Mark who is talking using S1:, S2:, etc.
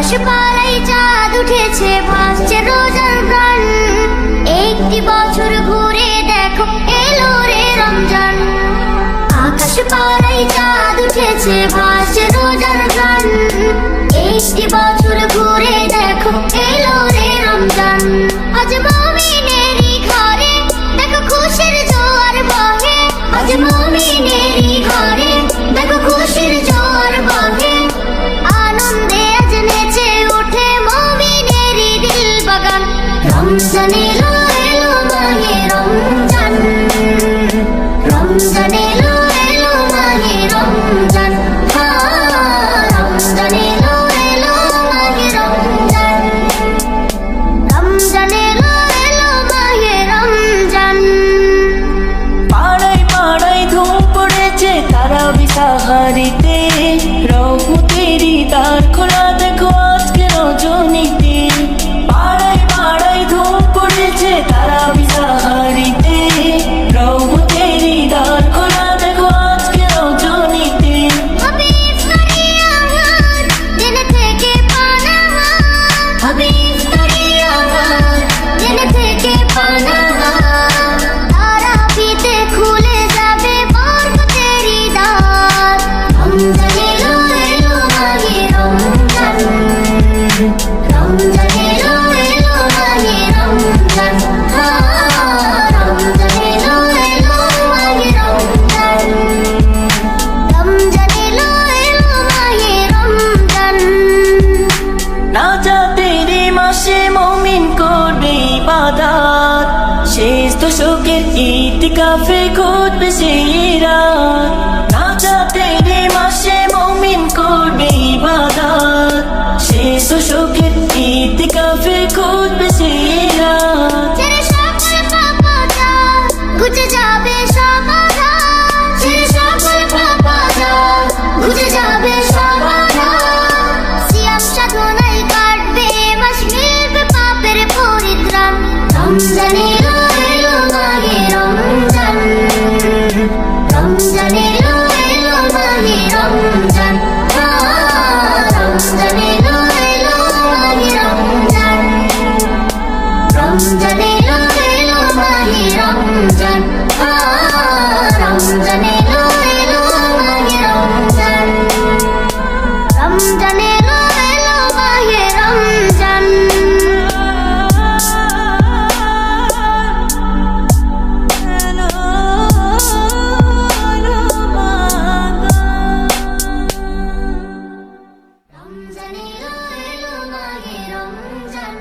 S1: আকাশ পাড়ায় চাঁদ উঠেছে, ভাসছে রোজার প্রাণ। একটি বছর ঘুরে দেখো এলো রে রমজান। আকাশ পাড়ায় চাঁদ উঠেছে, ভাসছে রোজার প্রাণ। একটি বছর ঘুরে দেখো এলো রে রমজান। আজ মুমিনেরই ঘরে দেখো খুশির জোয়ার বহে। আজ মুমিনেরই ঘরে দেখো খুশির জোয়ার বহে। আনন্দে আজ নেচে ওঠে মুমিনেরই দিল বাগান। রমজান এলো এলো মাহে রমজান। রমজান এলো এলো মাহে রমজান। রমজান এলো এলো মাহে রমজান। রমজান এলো এলো মাহে রমজান।
S2: পাড়ায় পাড়ায় ধুম পড়েছে তারাবি সাহারিতে। রহমতেরই দ্বার খোলা দেখো আজকে রজনীতে। পাড়ায় পাড়ায় ধুম পড়েছে তারাবি সাহারিতে। রহমতেরই দ্বার খোলা দেখো আজকে রজনীতে।
S1: হবে ইফতারি আহার, জেনে থেকে পানাহার। হবে ইফতারি আহার, জেনে থেকে পানাহার। তারাবিতে খুলে যাবে বরকতেরই দ্বার। রমজান এলো এলো মাহে রমজান। রমজান এলো এলো মাহে রমজান। রমজান এলো এলো মাহে রমজান। রমজান এলো এলো মাহে রমজান।
S2: নাজাতেরই মাসে মুমিন করবে ইবাদত। শেষ দশকের ইতিকাফে ঘটবে সেই রাত। নাজাতেরই মাসে মুমিন করবে ইবাদত। শেষ দশকের ইতিকাফে ঘটবে সেই রাত।
S1: ছেড়ে সকল পাপাচা, ঘুচে যাবে সমাধান। ছেড়ে সকল পাপাচা, ঘুচে যাবে সমাধান। সিয়াম সাধনায় কাটবে মাস, মিলবে পাপের পরিত্রাণ। রমজান এলো এলো মাহে রমজান। রমজান এলো এলো মাহে রমজান। রমজান এলো এলো মাহে রমজান। রমজান এলো এলো মাহে রমজান। রমজান এলো এলো মাহে রমজান। রমজান এলো এলো মাহে রমজান। রমজান এলো এলো মাহে রমজান।